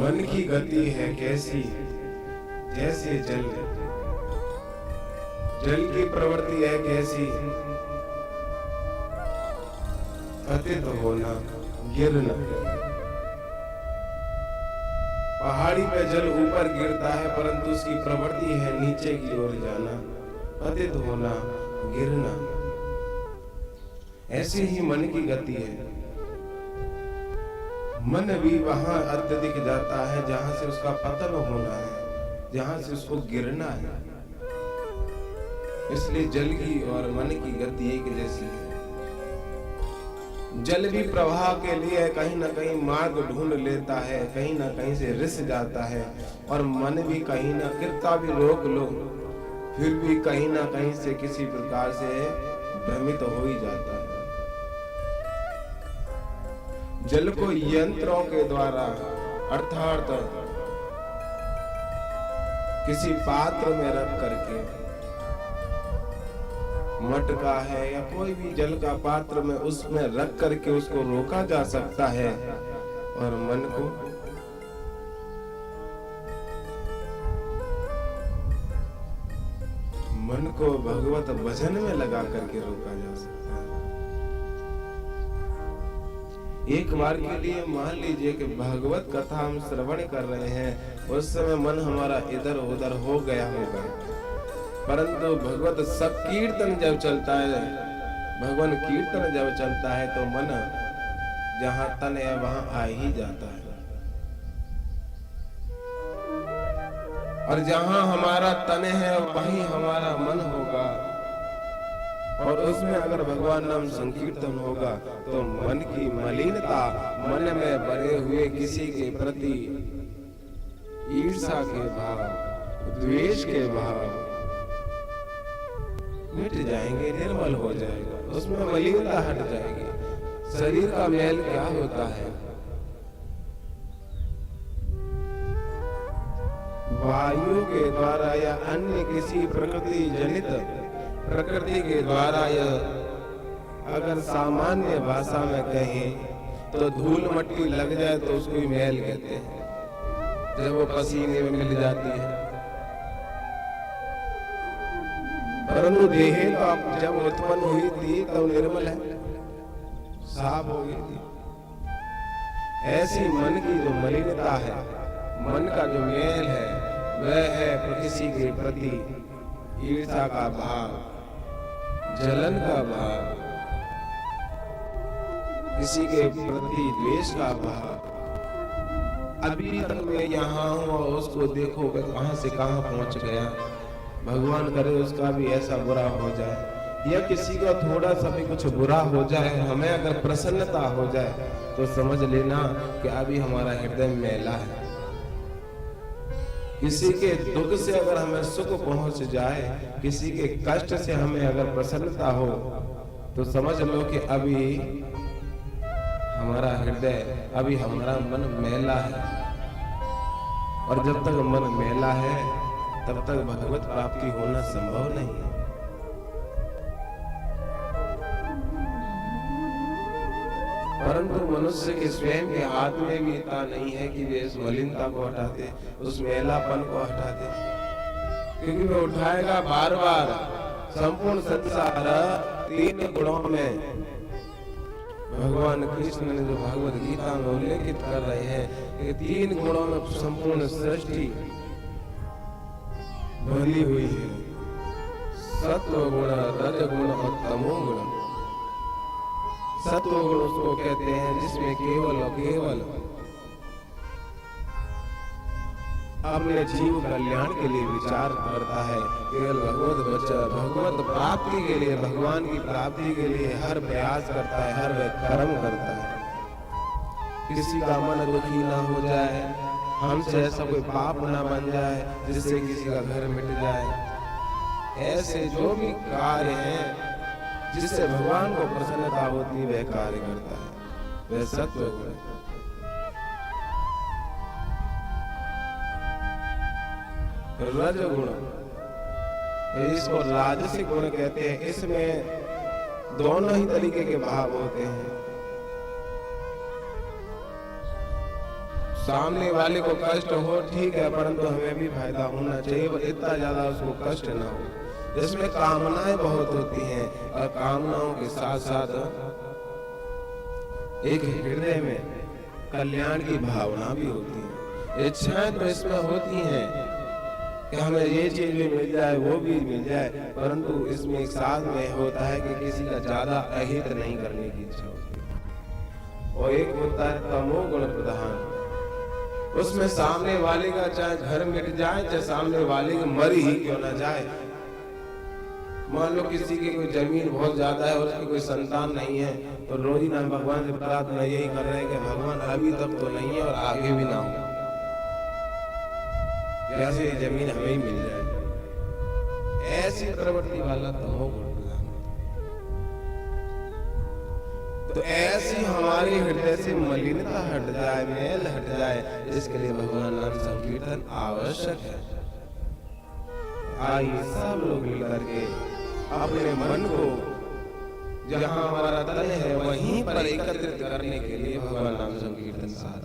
मन की गति है कैसी जैसे जल, जल की प्रवृत्ति है कैसी, पतित होना गिरना। पहाड़ी पे जल ऊपर गिरता है परंतु उसकी प्रवृत्ति है नीचे की ओर जाना, पतित होना गिरना। ऐसे ही मन की गति है। मन भी वहां अत्यधिक जाता है जहां से उसका पतन होना है, जहां से उसको गिरना है। इसलिए जल की और मन की गति एक जैसी है। जल भी प्रवाह के लिए कहीं ना कहीं मार्ग ढूंढ लेता है, कहीं ना कहीं से रिस जाता है, और मन भी कहीं ना कितना भी रोक लो फिर भी कहीं ना कहीं से किसी प्रकार से भ्रमित हो ही जाता है। जल को यंत्रों के द्वारा अर्थात किसी पात्र में रख करके, मटका है या कोई भी जल का पात्र में उसमें रख करके उसको रोका जा सकता है। और मन को भगवत भजन में लगा करके रोका जा सकता है। एक बार के लिए मान लीजिए कि भागवत कथा हम श्रवण कर रहे हैं, उस समय मन हमारा इधर उधर हो गया होगा, परंतु भगवत संकीर्तन जब चलता है, भगवान कीर्तन जब चलता है तो मन जहां तन है वहां आ ही जाता है। और जहां हमारा तन है वहीं हमारा मन होगा, और उसमें अगर भगवान नाम संकीर्तन होगा तो मन की मलिनता, मन में भरे हुए किसी के प्रति ईर्ष्या के भाव, द्वेष के भाव मिट जाएंगे, निर्मल हो जाएगा, उसमें मलिनता हट जाएगी। शरीर का मैल क्या होता है? वायु के द्वारा या अन्य किसी प्रकृति जनित, प्रकृति के द्वारा या अगर सामान्य भाषा में कहें तो धूल मट्टी लग जाए तो उसको ही मैल कहते हैं, जब वो पसीने में मिल जाती है। परंतु देह तो जब उत्पन्न हुई थी तब निर्मल है, साफ हो गई थी। ऐसी मन की जो मलिनता है, मन का जो मैल है, वह है किसी के प्रति ईर्ष्या का भाव, जलन का भाव, किसी के प्रति द्वेष का भाव। अभी तक मैं यहाँ हूँ और उसको देखो कहां से कहां पहुंच गया। भगवान करे उसका भी ऐसा बुरा हो जाए, या किसी का थोड़ा सा भी कुछ बुरा हो जाए, हमें अगर प्रसन्नता हो जाए तो समझ लेना कि अभी हमारा हृदय मैला है। किसी के दुख से अगर हमें सुख पहुंच जाए, किसी के कष्ट से हमें अगर प्रसन्नता हो, तो समझ लो कि अभी हमारा हृदय, अभी हमारा मन मैला है। और जब तक मन मैला है तब तक भगवत प्राप्ति होना संभव नहीं है। परंतु मनुष्य के स्वयं के हाथ में भी इतना नहीं है कि वे इस मलिनता को हटा दे, उस मैलापन को हटा दे, क्योंकि वह उठाएगा बार बार। संपूर्ण संसार तीन गुणों में भगवान कृष्ण ने जो भागवत गीता में उल्लेखित कर रहे हैं कि तीन गुणों में संपूर्ण सृष्टि भरी हुई है। सत्व गुण, रज गुण और तमो गुण। सत्व गुण उसको कहते हैं जिसमें केवल और केवल अपने जीव कल्याण के लिए विचार करता है, केवल भगवत प्राप्ति के लिए, भगवान की प्राप्ति के लिए हर प्रयास करता है, हर कर्म करता है। किसी का मन दुखी ना हो जाए, हमसे ऐसा कोई पाप ना बन जाए जिससे किसी का घर मिट जाए। ऐसे जो भी कार्य हैं जिससे भगवान को प्रसन्नता होती है वह कार्य करता है, वह सत्व गुण है। रज गुण, इसको राजसिक गुण कहते हैं। इसमें दोनों ही तरीके के भाव होते हैं। सामने वाले को कष्ट हो ठीक है, परंतु हमें भी फायदा होना चाहिए, पर इतना ज्यादा उसको कष्ट ना हो। जिसमें कामनाएं बहुत होती हैं और कामनाओं के साथ साथ एक हृदय में कल्याण की भावना भी होती है। इच्छाएं तो इसमें होती हैं कि हमें ये चीज भी मिल जाए, वो भी मिल जाए, परंतु इसमें एक साथ में होता है कि किसी का ज्यादा अहित नहीं करने की इच्छा होती है। और एक होता है तमोगुण प्रधान, उसमें सामने वाले का चाहे घर मिट जाए, चाहे सामने वाले की मर ही क्यों ना जाए। मान लो किसी की कोई जमीन बहुत ज्यादा है और उसकी कोई संतान नहीं है, तो रोज ही ना भगवान से प्रार्थना यही कर रहे हैं कि भगवान अभी तक तो नहीं है और आगे भी ना हो, कैसे जमीन हमें ही मिल जाए। ऐसी प्रवृत्ति वाला तमोगुण प्रधान। तो ऐसी हमारे हृदय से मलिनता हट जाए, मैल हट जाए, इसके लिए भगवान नाम संकीर्तन आवश्यक है। आइए सब लोग मिलकर के अपने मन को जहां हमारा तन है वहीं पर एकत्रित करने के लिए भगवान नाम संकीर्तन साथ